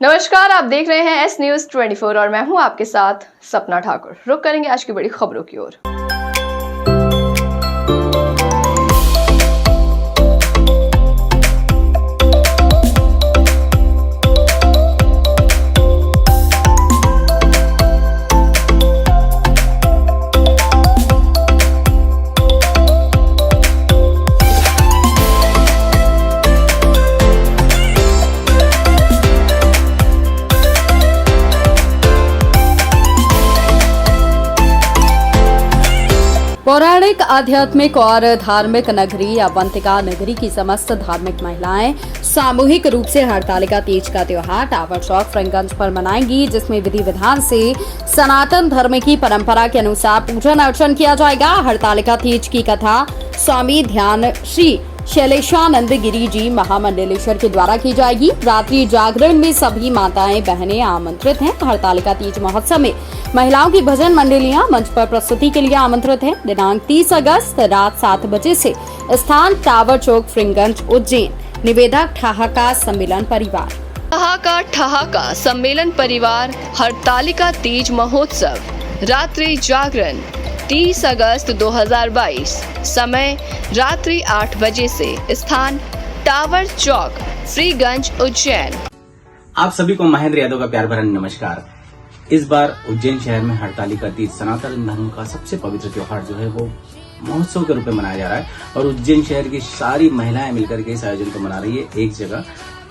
नमस्कार, आप देख रहे हैं एस न्यूज 24 और मैं हूं आपके साथ सपना ठाकुर। रुक करेंगे आज की बड़ी खबरों की ओर। पौराणिक, आध्यात्मिक और धार्मिक नगरी अवंतिका नगरी की समस्त धार्मिक महिलाएं सामूहिक रूप से हरतालिका तीज का त्योहार टावर चौक फ्रेंगंज पर मनाएंगी, जिसमें विधि विधान से सनातन धर्म की परंपरा के अनुसार पूजन अर्चन किया जाएगा। हरतालिका तीज की कथा स्वामी ध्यान श्री शैलेशानंद गिरी जी महामंडलेश्वर के द्वारा की जाएगी। रात्रि जागरण में सभी माताएं बहनें आमंत्रित हैं। हरतालिका तीज महोत्सव में महिलाओं की भजन मंडलियां मंच पर प्रस्तुति के लिए आमंत्रित हैं। दिनांक 30 अगस्त रात 7 बजे से स्थान टावर चौक फ्रेंगंज उज्जैन। निवेदक ठहाका सम्मेलन परिवार। ठहाका सम्मेलन परिवार हरतालिका तीज महोत्सव रात्रि जागरण 30 अगस्त 2022, समय रात्रि 8 बजे से, स्थान टावर चौक फ्रीगंज उज्जैन। आप सभी को महेंद्र यादव का प्यार भरा नमस्कार। इस बार उज्जैन शहर में हरतालिका तीज सनातन धर्म का सबसे पवित्र त्योहार जो है वो महोत्सव के रूप में मनाया जा रहा है और उज्जैन शहर की सारी महिलाएं मिलकर के इस आयोजन को मना रही है एक जगह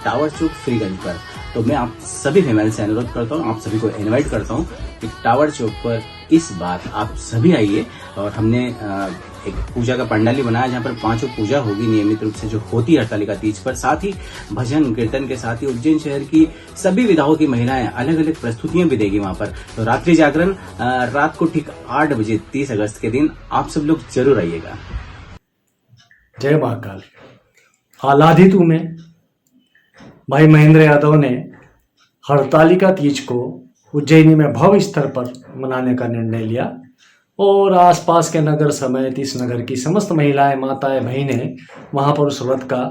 टावर चौक फ्रीगंज पर। तो मैं आप सभी फैमिली से अनुरोध करता हूँ, आप सभी को इनवाइट करता हूँ कि टावर चौक पर इस बार आप सभी आइए। और हमने एक पूजा का पंडाल बनाया जहाँ पर 5 पूजा होगी नियमित रूप से जो होती है हरतालिका तीज पर। साथ ही भजन कीर्तन के साथ ही उज्जैन शहर की सभी विधाओं की महिलाएं अलग अलग प्रस्तुतियां भी देगी वहाँ पर। तो रात्रि जागरण रात को ठीक 8 बजे 30 अगस्त के दिन आप सब लोग जरूर आइएगा। जय महाकाल। आलाधितु में भाई महेंद्र यादव ने हरतालिका तीज को उज्जैनी में भव्य स्तर पर मनाने का निर्णय लिया और आसपास के नगर समेत इस नगर की समस्त महिलाएं, माताएं, बहनें वहां पर उस व्रत का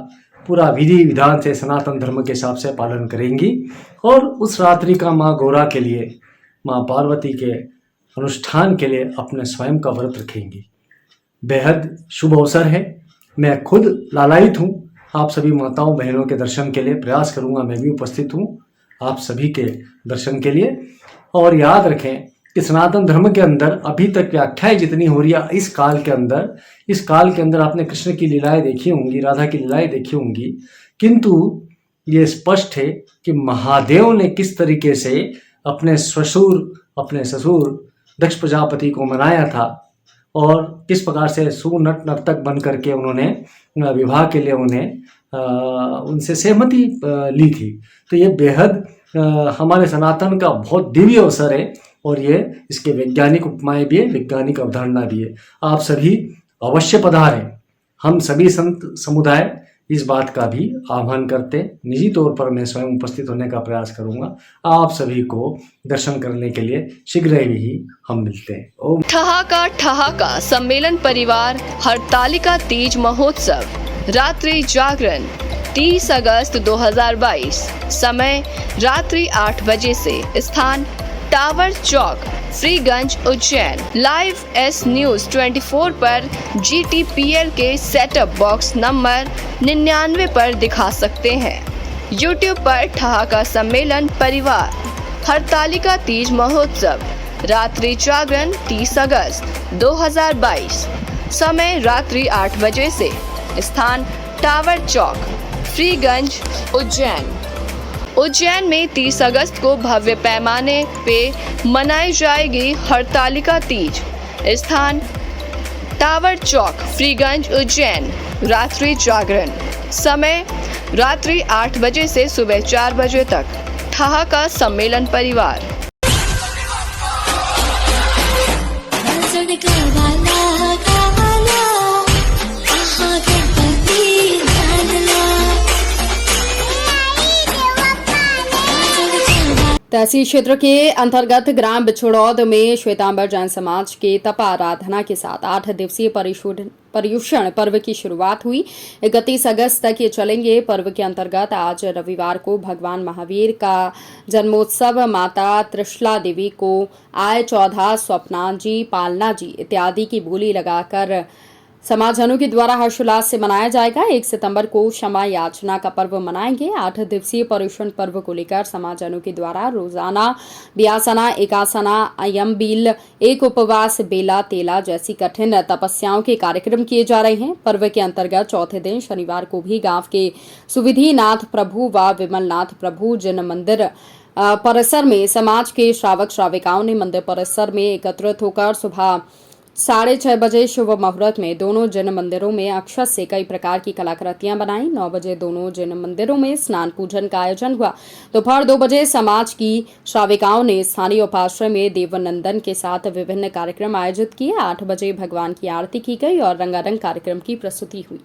पूरा विधि विधान से सनातन धर्म के हिसाब से पालन करेंगी और उस रात्रि का माँ गौरा के लिए, माँ पार्वती के अनुष्ठान के लिए अपने स्वयं का व्रत रखेंगी। बेहद शुभ अवसर है। मैं खुद लालायित हूँ। आप सभी माताओं बहनों के दर्शन के लिए प्रयास करूँगा। मैं भी उपस्थित हूँ आप सभी के दर्शन के लिए। और याद रखें कि सनातन धर्म के अंदर अभी तक व्याख्याएं जितनी हो रही है इस काल के अंदर आपने कृष्ण की लीलाएं देखी होंगी, राधा की लीलाएं देखी होंगी, किंतु ये स्पष्ट है कि महादेव ने किस तरीके से अपने ससुर दक्ष प्रजापति को मनाया था और किस प्रकार से सुनट नर्तक बन करके उन्होंने विवाह के लिए उनसे सहमति ली थी। तो ये बेहद हमारे सनातन का बहुत दिव्य अवसर है और ये इसके वैज्ञानिक उपमाएं भी है, वैज्ञानिक अवधारणा भी है। आप सभी अवश्य पधारें। हम सभी संत समुदाय इस बात का भी आह्वान करते, निजी तौर पर मैं स्वयं उपस्थित होने का प्रयास करूंगा। आप सभी को दर्शन करने के लिए शीघ्र ही हम मिलते हैं। ओम। ठहाका सम्मेलन परिवार हरतालिका तीज महोत्सव रात्रि जागरण 30 अगस्त 2022, समय रात्रि 8 बजे से, स्थान tower Chowk Freeganj Ujjain. Live S news 24 पर GTPL के सेटअप बॉक्स नंबर 99 पर दिखा सकते हैं। YouTube पर ठहाका सम्मेलन परिवार हरतालिका तीज महोत्सव रात्रि जागरण 30 अगस्त 2022, समय रात्रि 8 बजे से, स्थान टावर चौक फ्रीगंज उज्जैन। उज्जैन में 30 अगस्त को भव्य पैमाने पे मनाई जाएगी हरतालिका तीज। स्थान टावर चौक फ्रीगंज उज्जैन। रात्रि जागरण समय रात्रि 8 बजे से सुबह 4 बजे तक। ठहाका सम्मेलन परिवार। तहसील क्षेत्र के अंतर्गत ग्राम बिछोड़ौद में श्वेतांबर जैन समाज के तप आराधना के साथ 8 दिवसीय पर्युषण पर्व की शुरुआत हुई। 31 अगस्त तक ये चलेंगे। पर्व के अंतर्गत आज रविवार को भगवान महावीर का जन्मोत्सव, माता त्रिशला देवी को आय चौधा, स्वप्ना जी, पालना जी इत्यादि की बोली लगाकर समाजजनों के द्वारा हर्षोल्लास से मनाया जाएगा। 1 सितंबर को क्षमा याचना का पर्व मनाएंगे। 8 दिवसीय पर्युषण पर्व को लेकर समाजजनों के द्वारा रोजाना ब्यासना, एकासना, अयमबील, एक उपवास, बेला तेला जैसी कठिन तपस्याओं के कार्यक्रम किए जा रहे हैं। पर्व के अंतर्गत चौथे दिन शनिवार को भी गांव के सुविधिनाथ प्रभु व विमलनाथ प्रभु जिन मंदिर परिसर में समाज के श्रावक श्राविकाओं ने मंदिर परिसर में एकत्रित होकर सुबह 6:30 बजे शुभ मुहूर्त में दोनों जिन मंदिरों में अक्षत से कई प्रकार की कलाकृतियां बनाई। 9 बजे दोनों जिन मंदिरों में स्नान पूजन का आयोजन हुआ। दोपहर 2 बजे समाज की श्राविकाओं ने स्थानीय उपाश्रय में देवनंदन के साथ विभिन्न कार्यक्रम आयोजित किए। 8 बजे भगवान की आरती की गई और रंगारंग कार्यक्रम की प्रस्तुति हुई।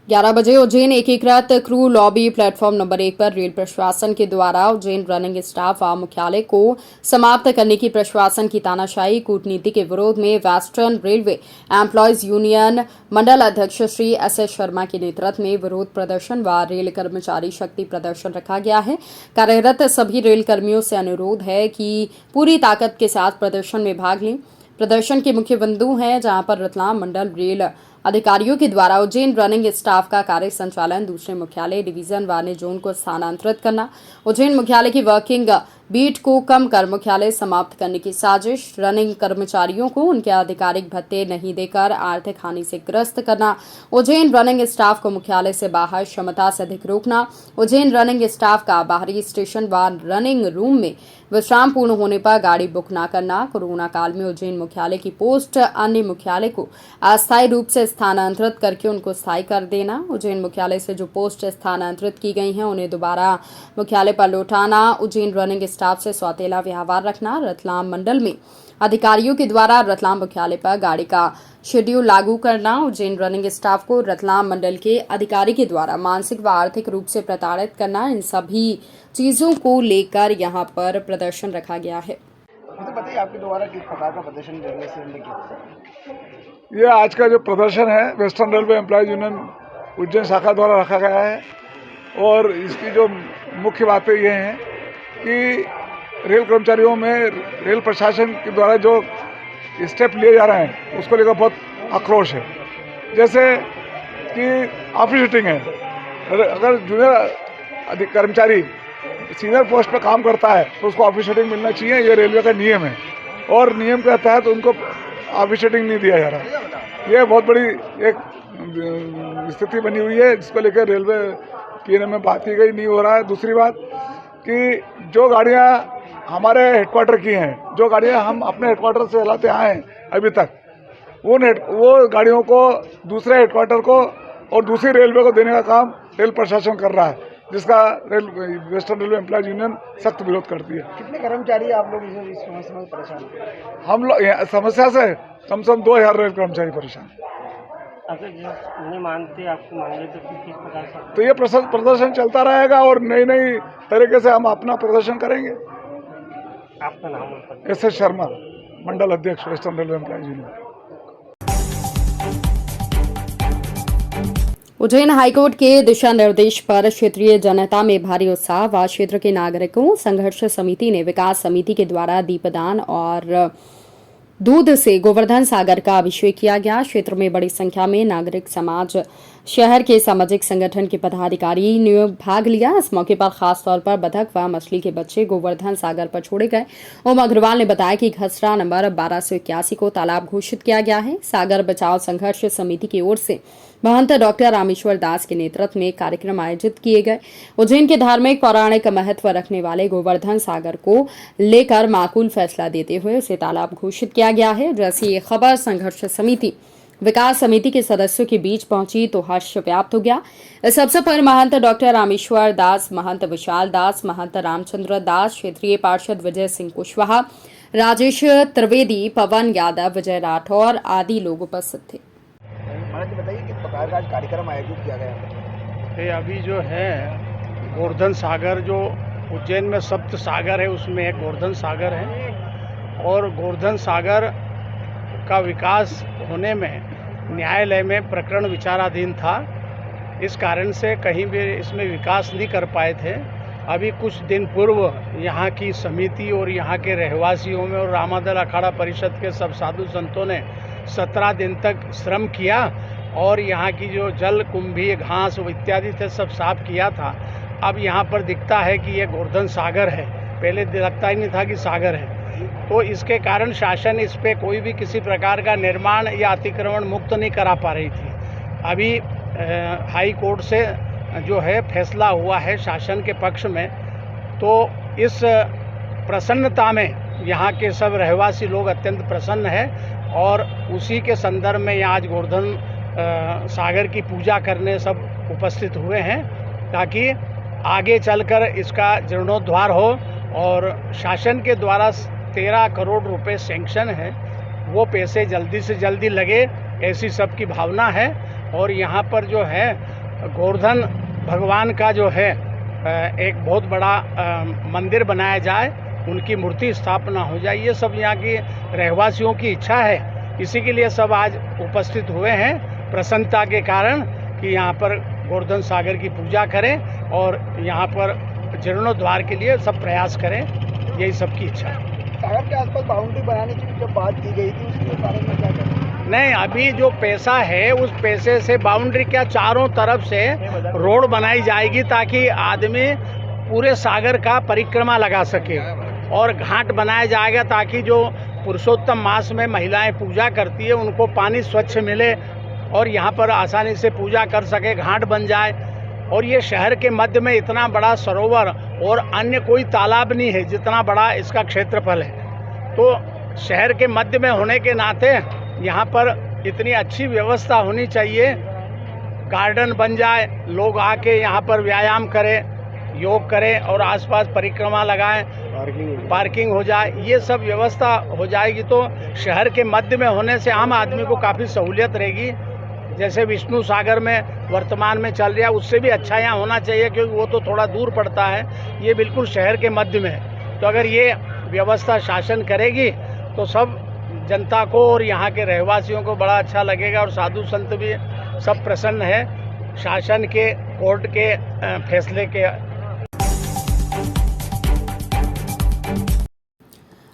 11 बजे उज्जैन एकीकृत क्रू लॉबी प्लेटफॉर्म नंबर 1 पर रेल प्रशासन के द्वारा उज्जैन रनिंग स्टाफ व मुख्यालय को समाप्त करने की प्रशासन की तानाशाही कूटनीति के विरोध में वेस्टर्न रेलवे एम्प्लॉयज यूनियन मंडल अध्यक्ष श्री एस शर्मा के नेतृत्व में विरोध प्रदर्शन व रेल कर्मचारी शक्ति प्रदर्शन रखा गया है। कार्यरत सभी रेल कर्मियों से अनुरोध है कि पूरी ताकत के साथ प्रदर्शन में भाग लें। प्रदर्शन के मुख्य बिंदु हैं जहां पर रतलाम मंडल रेल अधिकारियों के द्वारा उज्जैन रनिंग स्टाफ का कार्य संचालन दूसरे मुख्यालय डिवीजन वाले जोन को स्थानांतरित करना, उज्जैन मुख्यालय की वर्किंग बीट को कम कर मुख्यालय समाप्त करने की साजिश, रनिंग कर्मचारियों को उनके आधिकारिक भत्ते नहीं देकर आर्थिक हानि से ग्रस्त करना, उज्जैन रनिंग स्टाफ को मुख्यालय से बाहर क्षमता से अधिक रोकना, उज्जैन रनिंग स्टाफ का बाहरी स्टेशन व रनिंग रूम में विश्राम पूर्ण होने पर गाड़ी बुक न करना, कोरोना काल में उज्जैन मुख्यालय की पोस्ट अन्य मुख्यालय को अस्थायी रूप से स्थानांतरित करके उनको स्थायी कर देना, उज्जैन मुख्यालय से जो पोस्ट स्थानांतरित की गई हैं उन्हें दोबारा मुख्यालय पर लौटाना, उज्जैन रनिंग स्टाफ से सौतेला व्यवहार रखना, रतलाम मंडल में अधिकारियों के द्वारा रतलाम मुख्यालय पर गाड़ी का शेड्यूल लागू करना, उज्जैन रनिंग स्टाफ को रतलाम मंडल के अधिकारी के द्वारा मानसिक व आर्थिक रूप से प्रताड़ित करना, इन सभी चीजों को लेकर यहां पर प्रदर्शन रखा गया है। मुझे बताइए आपके द्वारा किस प्रकार का प्रदर्शन रेलवे से किया? ये आज का जो प्रदर्शन है western railway employees union Ujjain शाखा द्वारा रखा गया है और इसकी जो मुख्य बातें ये हैं कि रेल कर्मचारियों में रेल प्रशासन के द्वारा जो स्टेप लिए जा रहे हैं उसको लेकर बहुत आक्रोश है। जैसे कि ऑफिस सीटिंग है, अगर जूनियर कर्मचारी सीनियर पोस्ट पर काम करता है तो उसको ऑफिस सीटिंग मिलना चाहिए, ये रेलवे का नियम है और नियम के तहत उनको ऑफिस सीटिंग नहीं दिया जा रहा। ये बहुत बड़ी एक स्थिति बनी हुई है जिसको लेकर रेलवे पीएनए में बात की गई, नहीं हो रहा है। दूसरी बात कि जो गाड़ियाँ हमारे हेडक्वार्टर की हैं, जो गाड़ियाँ हम अपने हेडक्वार्टर से चलाते आए हैं अभी तक, वो गाड़ियों को दूसरे हेडक्वार्टर को और दूसरी रेलवे को देने का काम रेल प्रशासन कर रहा है, जिसका वेस्टर्न रेलवे एम्प्लॉयज यूनियन सख्त विरोध करती है। कितने कर्मचारी आप लोग इस समस्या में परेशान हैं? हम लोग समस्या से कम 2000 रेल कर्मचारी परेशान। अगर नहीं मानते आपको मांगे तो किस प्रकार से? तो ये प्रदर्शन चलता रहेगा और नई नई तरीके से हम अपना प्रदर्शन करेंगे। आपका नाम? एस शर्मा, मंडल अध्यक्ष western railway employees union. Ujjain high court के दिशा निर्देश पर क्षेत्रीय जनता में भारी उत्साह व क्षेत्र के नागरिकों संघर्ष समिति ने विकास समिति के द्वारा दीपदान और दूध से गोवर्धन सागर का अभिषेक किया गया। क्षेत्र में बड़ी संख्या में नागरिक समाज, शहर के सामाजिक संगठन के पदाधिकारी ने भाग लिया। इस मौके पर खास तौर पर बतख व मछली के बच्चे गोवर्धन सागर पर छोड़े गए। ओम अग्रवाल ने बताया कि खसरा नंबर 1281 को तालाब घोषित किया गया है। सागर बचाओ संघर्ष समिति की ओर से महंत डॉक्टर रामेश्वर दास के नेतृत्व में कार्यक्रम आयोजित किए गए। उज्जैन के धार्मिक पौराणिक महत्व रखने वाले गोवर्धन सागर को लेकर माकूल फैसला देते हुए उसे तालाब घोषित किया गया है। जैसी ये खबर संघर्ष समिति विकास समिति के सदस्यों के बीच पहुंची तो हर्ष व्याप्त हो गया। इस अवसर पर महंत डॉक्टर रामेश्वर दास, महंत विशाल दास, महंत रामचंद्र दास, क्षेत्रीय पार्षद विजय सिंह कुशवाहा, राजेश त्रिवेदी, पवन यादव, विजय राठौर आदि लोग उपस्थित थे। महाराज जी बताइए किस प्रकार का आज कार्यक्रम आयोजित किया गया? ये अभी जो है गोवर्धन सागर जो उज्जैन में सप्त सागर है उसमें एक गोवर्धन सागर है और गोवर्धन सागर का विकास होने में न्यायालय में प्रकरण विचाराधीन था। इस कारण से कहीं भी इसमें विकास नहीं कर पाए थे। अभी कुछ दिन पूर्व यहाँ की समिति और यहाँ के रहवासियों में और रामादल अखाड़ा परिषद के सब साधु संतों ने 17 दिन तक श्रम किया और यहाँ की जो जल कुंभी घास इत्यादि थे सब साफ किया था। अब यहाँ पर दिखता है कि ये गोवर्धन सागर है, पहले लगता ही नहीं था कि सागर है। तो इसके कारण शासन इस पे कोई भी किसी प्रकार का निर्माण या अतिक्रमण मुक्त नहीं करा पा रही थी। अभी हाई कोर्ट से जो है फैसला हुआ है शासन के पक्ष में, तो इस प्रसन्नता में यहाँ के सब रहवासी लोग अत्यंत प्रसन्न है और उसी के संदर्भ में यहाँ आज गोवर्धन सागर की पूजा करने सब उपस्थित हुए हैं ताकि आगे चलकर इसका जीर्णोद्धार हो और शासन के द्वारा 13 करोड़ रुपए सैंक्शन है, वो पैसे जल्दी से जल्दी लगे ऐसी सबकी भावना है। और यहाँ पर जो है गोवर्धन भगवान का जो है एक बहुत बड़ा मंदिर बनाया जाए, उनकी मूर्ति स्थापना हो जाए, ये सब यहाँ की रहवासियों की इच्छा है। इसी के लिए सब आज उपस्थित हुए हैं प्रसन्नता के कारण कि यहाँ पर गोवर्धन सागर की पूजा करें और यहाँ पर जीर्णोद्धार के लिए सब प्रयास करें, यही सबकी इच्छा है। सागर के आसपास बाउंड्री बनाने की जो बात की गई थी उसके बारे में क्या करें? नहीं, अभी जो पैसा है उस पैसे से बाउंड्री क्या चारों तरफ से रोड बनाई जाएगी ताकि आदमी पूरे सागर का परिक्रमा लगा सके और घाट बनाया जाएगा ताकि जो पुरुषोत्तम मास में महिलाएं पूजा करती है उनको पानी स्वच्छ मिले और यहाँ पर आसानी से पूजा कर सके, घाट बन जाए। और ये शहर के मध्य में इतना बड़ा सरोवर और अन्य कोई तालाब नहीं है जितना बड़ा इसका क्षेत्रफल है, तो शहर के मध्य में होने के नाते यहाँ पर इतनी अच्छी व्यवस्था होनी चाहिए, गार्डन बन जाए, लोग आके यहाँ पर व्यायाम करें, योग करें और आसपास परिक्रमा लगाएं, पार्किंग हो जाए, ये सब व्यवस्था हो जाएगी तो शहर के मध्य में होने से आम आदमी को काफ़ी सहूलियत रहेगी। जैसे विष्णु सागर में वर्तमान में चल रहा है उससे भी अच्छा यहाँ होना चाहिए क्योंकि वो तो थोड़ा दूर पड़ता है, ये बिल्कुल शहर के मध्य में है। तो अगर ये व्यवस्था शासन करेगी तो सब जनता को और यहाँ के रहवासियों को बड़ा अच्छा लगेगा और साधु संत भी सब प्रसन्न है शासन के कोर्ट के फैसले के।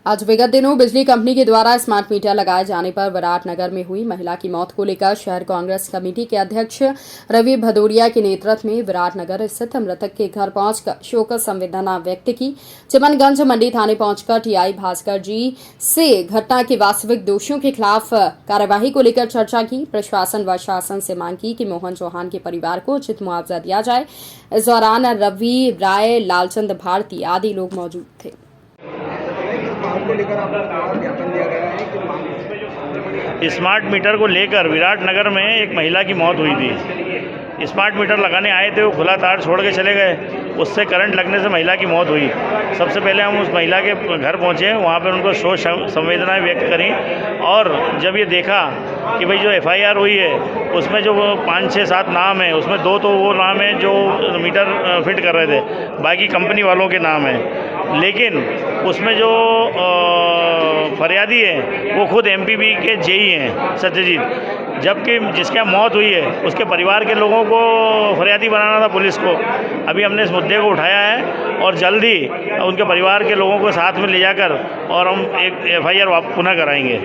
आज विगत दिनों बिजली कंपनी के द्वारा स्मार्ट मीटर लगाए जाने पर विराटनगर में हुई महिला की मौत को लेकर शहर कांग्रेस कमेटी के अध्यक्ष रवि भदौरिया के नेतृत्व में विराटनगर स्थित मृतक के घर पहुंचकर शोक संवेदना व्यक्त की। चिमनगंज मंडी थाने पहुंचकर टीआई भास्कर जी से घटना के वास्तविक दोषियों के खिलाफ कार्यवाही को लेकर चर्चा की। प्रशासन व शासन से मांग की कि मोहन चौहान के परिवार को उचित मुआवजा दिया जाए। इस दौरान रवि राय, लालचंद भारती आदि लोग मौजूद थे। स्मार्ट मीटर को लेकर विराटनगर में एक महिला की मौत हुई थी। स्मार्ट मीटर लगाने आए थे, वो खुला तार छोड़ के चले गए, उससे करंट लगने से महिला की मौत हुई। सबसे पहले हम उस महिला के घर पहुंचे, वहां पर उनको शोक संवेदनाएं व्यक्त करी और जब ये देखा कि भाई जो एफआईआर हुई है उसमें जो 5, 6, 7 नाम है, उसमें 2 तो वो नाम है जो मीटर फिट कर रहे थे, बाकी कंपनी वालों के नाम है। लेकिन उसमें जो फरियादी है वो खुद एमपीबी के जेई हैं सत्यजीत, जबकि जिसकी मौत हुई है उसके परिवार के लोगों को फरियादी बनाना था पुलिस को। अभी हमने इस मुद्दे को उठाया है और जल्द ही उनके परिवार के लोगों को साथ में ले जाकर और हम एक एफआईआर पुनः कराएंगे।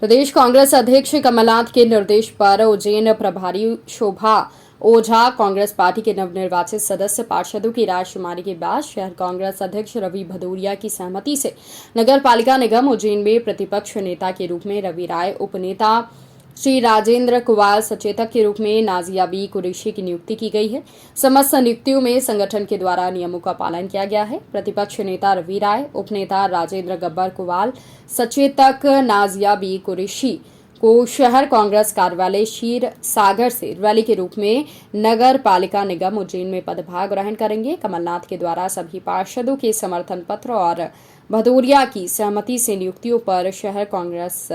प्रदेश कांग्रेस अध्यक्ष कमलनाथ के निर्देश पर उज्जैन प्रभारी शोभा ओझा कांग्रेस पार्टी के नवनिर्वाचित सदस्य पार्षदों की रायशुमारी के बाद शहर कांग्रेस अध्यक्ष रवि भदौरिया की सहमति से नगर पालिका निगम उज्जैन में प्रतिपक्ष नेता के रूप में रवि राय, उपनेता श्री राजेंद्र कुमार, सचेतक के रूप में नाजिया बी कुरैशी की नियुक्ति की गई है। समस्त नियुक्तियों में संगठन के द्वारा नियमों का पालन किया गया है। प्रतिपक्ष नेता रवि राय, उपनेता राजेंद्र गब्बर कुवाल, सचेतक नाजिया बी कुरैशी को शहर कांग्रेस कार्यालय क्षीर सागर से रैली के रूप में नगर पालिका निगम उज्जैन में पदभार ग्रहण करेंगे। कमलनाथ के द्वारा सभी पार्षदों के समर्थन पत्र और भदौरिया की सहमति से नियुक्तियों पर शहर कांग्रेस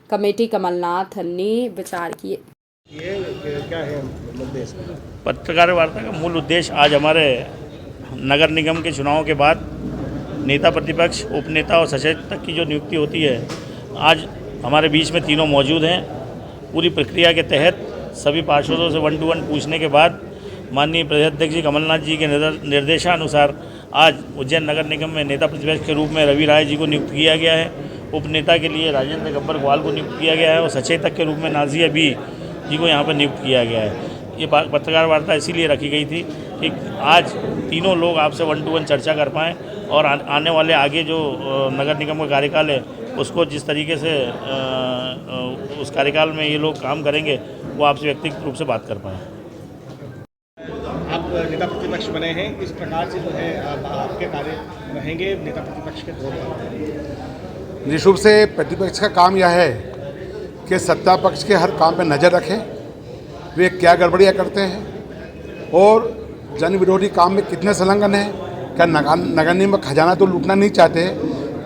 कमेटी कमलनाथ ने विचार किए। ये क्या है मुद्दे इसका? पत्रकार वार्ता का मूल उद्देश्य आज हमारे नगर निगम के चुनाव के बाद नेता प्रतिपक्ष, उपनेता और सचेतक की जो नियुक्ति होती है, आज हमारे बीच में तीनों मौजूद हैं। पूरी प्रक्रिया के तहत सभी पार्षदों से 1 to 1 पूछने के बाद माननीय प्रदेशाध्यक्ष जी कमलनाथ जी के निर्देशानुसार आज उज्जैन नगर निगम में नेता प्रतिपक्ष के रूप में रवि राय जी को नियुक्त किया गया है। उपनेता के लिए राजेंद्र गब्बर ग्वाल को नियुक्त किया गया है और सचेतक के रूप में नाजिया बी जी को यहाँ पर नियुक्त किया गया है। ये पत्रकार वार्ता इसीलिए रखी गई थी कि आज तीनों लोग आपसे 1 to 1 चर्चा कर पाएँ और आने वाले आगे जो नगर निगम का कार्यकाल है उसको जिस तरीके से उस कार्यकाल में ये लोग काम करेंगे वो आपसे व्यक्तिगत रूप से बात कर पाएँ। आप नेता प्रतिपक्ष बने हैं, इस प्रकार से जो है आपके कार्य रहेंगे नेता प्रतिपक्ष के तौर पर? निश्चित रूप से प्रतिपक्ष का काम यह है कि सत्ता पक्ष के हर काम पर नज़र रखें, वे क्या गड़बड़ियाँ करते हैं और जन विरोधी काम में कितने संलग्न हैं। क्या नगर निगम में खजाना तो लूटना नहीं चाहते?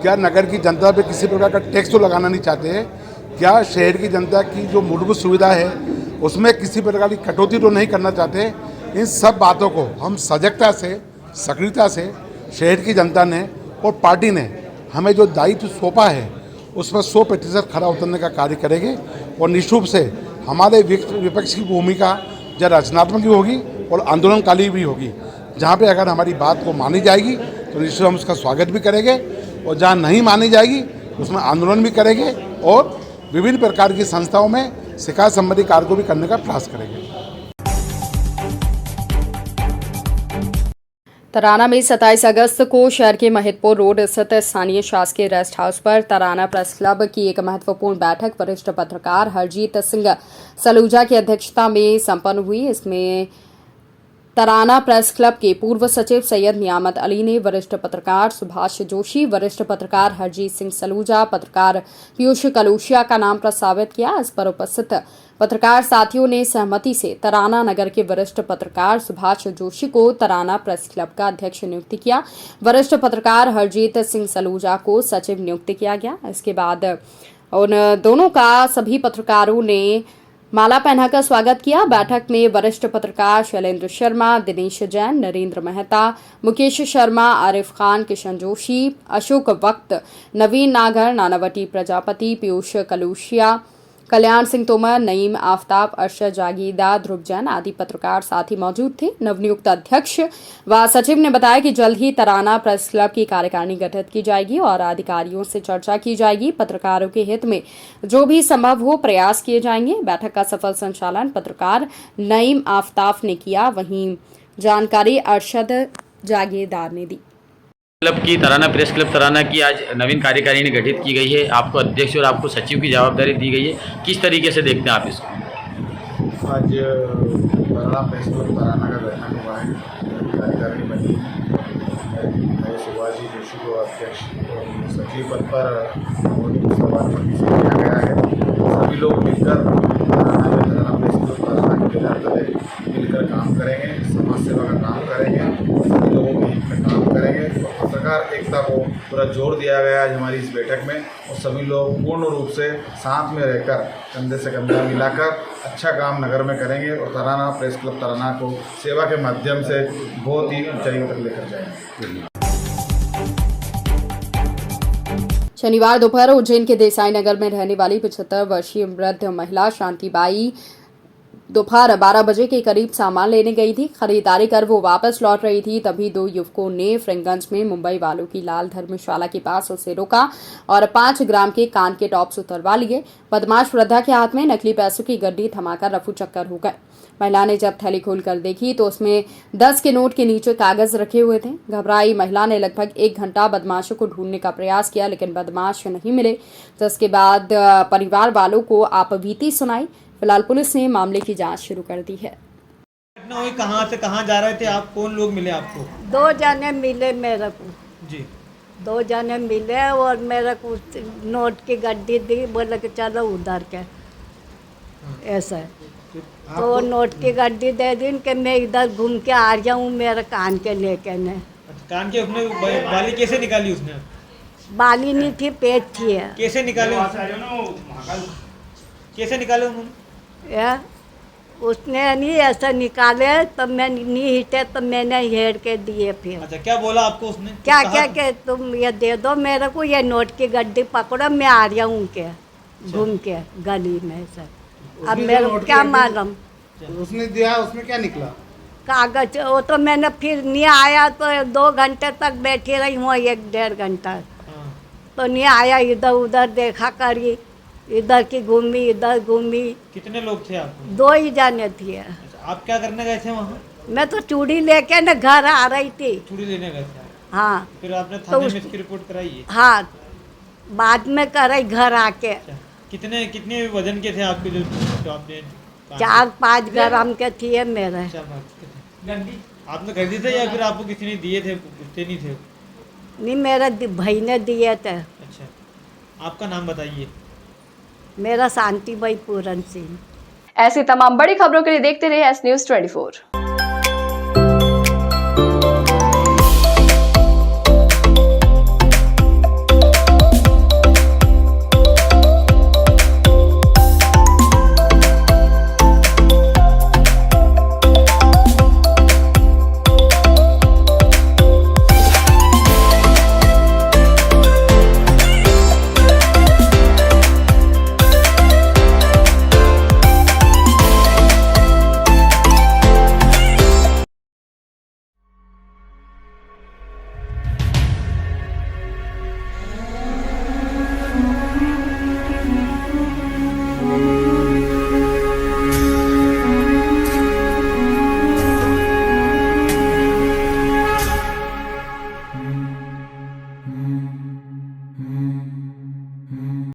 क्या नगर की जनता पे किसी प्रकार का टैक्स तो लगाना नहीं चाहते? क्या शहर की जनता की जो मूलभूत सुविधा है उसमें किसी प्रकार की कटौती तो नहीं करना चाहते? इन सब बातों को हम सजगता से, सक्रियता से शहर की जनता ने और पार्टी ने हमें जो दायित्व सौंपा है उसमें 100% खरा उतरने का कार्य करेंगे और निश्चित रूप से हमारे विपक्ष की भूमिका जब रचनात्मक भी होगी और आंदोलनकाली भी होगी। जहाँ पे अगर हमारी बात को मानी जाएगी तो निश्चित हम उसका स्वागत भी करेंगे और जहाँ नहीं मानी जाएगी उसमें आंदोलन भी करेंगे और विभिन्न प्रकार की संस्थाओं में शिकायत संबंधी कार्य को भी करने का प्रयास करेंगे। तराना में 27 अगस्त को शहर के महिदपुर रोड स्थित स्थानीय शासकीय रेस्ट हाउस पर तराना प्रेस क्लब की एक महत्वपूर्ण बैठक वरिष्ठ पत्रकार हरजीत सिंह सलूजा की अध्यक्षता में संपन्न हुई। इसमें तराना प्रेस क्लब के पूर्व सचिव सैयद नियामत अली ने वरिष्ठ पत्रकार सुभाष जोशी, वरिष्ठ पत्रकार हरजीत सिंह सलूजा, पत्रकार पीयूष कलूशिया का नाम प्रस्तावित किया। इस पर उपस्थित पत्रकार साथियों ने सहमति से तराना नगर के वरिष्ठ पत्रकार सुभाष जोशी को तराना प्रेस क्लब का अध्यक्ष नियुक्त किया। वरिष्ठ पत्रकार हरजीत सिंह सलूजा को सचिव नियुक्त किया गया। इसके बाद उन दोनों का सभी पत्रकारों ने माला पहनाकर स्वागत किया। बैठक में वरिष्ठ पत्रकार शैलेंद्र शर्मा, दिनेश जैन, नरेंद्र मेहता, मुकेश शर्मा, आरिफ खान, किशन जोशी, अशोक वक्त, नवीन नागर, नानावटी प्रजापति, पीयूष कलूशिया, कल्याण सिंह तोमर, नईम आफ्ताब, अरशद जागीरदार, ध्रुव जैन आदि पत्रकार साथी मौजूद थे। नवनियुक्त अध्यक्ष व सचिव ने बताया कि जल्द ही तराना प्रेस क्लब की कार्यकारिणी गठित की जाएगी और अधिकारियों से चर्चा की जाएगी। पत्रकारों के हित में जो भी संभव हो प्रयास किए जाएंगे। बैठक का सफल संचालन पत्रकार नईम आफ्ताब ने किया, वहीं जानकारी अरशद जागीरदार ने दी। क्लब की तराना प्रेस क्लब तराना की आज नवीन कार्यकारिणी गठित की गई है। आपको अध्यक्ष और आपको सचिव की जवाबदारी दी गई है, किस तरीके से देखते हैं आप इसको? आज तराना प्रेस क्लब तराना का गठन हुआ है, कार्यकारिणी बनी है। सुभाष जोशी को अध्यक्ष सचिव पद पर सर्वानुमति से किया गया है। सभी लोग मिलकर तराना प्रेस क्लब तराना के तहत मिलकर काम करेंगे, समाज सेवा का काम करेंगे, सभी लोगों के हित में काम करेंगे। पत्रकार एकता को पूरा जोर दिया गया आज हमारी इस बैठक में और सभी लोग पूर्ण रूप से साथ में रहकर कंधे से कंधा मिलाकर अच्छा काम नगर में करेंगे और तराना प्रेस क्लब तराना को सेवा के माध्यम से बहुत ही ऊंचाइयों तक लेकर जाएंगे। शनिवार दोपहर उज्जैन के देसाई नगर में रहने वाली 75 वर्षीय वृद्ध महिला शांतिबाई दोपहर 12 बजे के करीब सामान लेने गई थी। खरीदारी कर वो वापस लौट रही थी, तभी दो युवकों ने फ्रेंगंज में मुंबई वालों की लाल धर्मशाला के पास उसे रोका और 5 ग्राम के कान के टॉप्स उतरवा लिए। बदमाश वृद्धा के हाथ में नकली पैसों की गड्डी थमाकर रफू चक्कर हो गए। महिला ने जब थैली खोलकर देखी तो उसमें 10 के नोट के नीचे कागज रखे हुए थे। घबराई महिला ने लगभग 1 घंटा बदमाशों को ढूंढने का प्रयास किया, लेकिन बदमाश नहीं मिले। जिसके बाद परिवार वालों को आपबीती सुनाई। फिलहाल पुलिस ने मामले की जांच शुरू कर दी है। घटना हुई, कहाँ से कहाँ जा रहे थे आप? कौन लोग मिले आपको? 2 जने मिले मेरे को जी। 2 जने मिले और मेरे को नोट की गड्डी दी, बोले कि चलो उधर के ऐसा है। तो नोट की गड्डी दे दी कि मैं इधर घूम के आ जाऊँ मेरे कान के लेके ने। कान के उसने बाली कैसे निकाली? उसने बाली नहीं थी, पेट थी। कैसे निकाले? कैसे निकाले उन्होंने? उसने नहीं ऐसा निकाले तो मैं नहीं हिटे तो मैंने हेर के दिए फिर। अच्छा, क्या बोला आपको उसने? क्या कहा क्या के तुम ये दे दो मेरे को, ये नोट की गड्डी पकड़ो, मैं आ रहा हूँ के घूम के गली में सर। अब मेरे को क्या मालूम उसने दिया, उसमें क्या निकला? कागज। वो तो मैंने फिर नहीं आया तो 2 घंटे तक बैठी रही हूँ, 1-1.5 घंटा तो नहीं आया। इधर उधर देखा करी, इधर की घूमी इधर घूमी। कितने लोग थे आप? 2 ही जाने थे। अच्छा, आप क्या करने गए थे वहाँ? मैं तो चूड़ी लेके ना घर आ रही थी। चूड़ी लेने गए थे? हाँ। फिर आपने थाने में इसकी रिपोर्ट कराई है? हाँ, बाद में कराई घर आके। अच्छा, कितने वजन के थे आपके जो आपने? 4-5 ग्राम के थे मेरे। 4-5 के थे। आपने खरीदे थे या फिर आपको किसी ने दिए थे? पूछते नहीं थे? नहीं, मेरे भाई ने दिए थे। अच्छा, आपका नाम बताइए। मेरा शांति भाई पूरन सिंह। ऐसी तमाम बड़ी खबरों के लिए देखते रहिए एस न्यूज़ 24।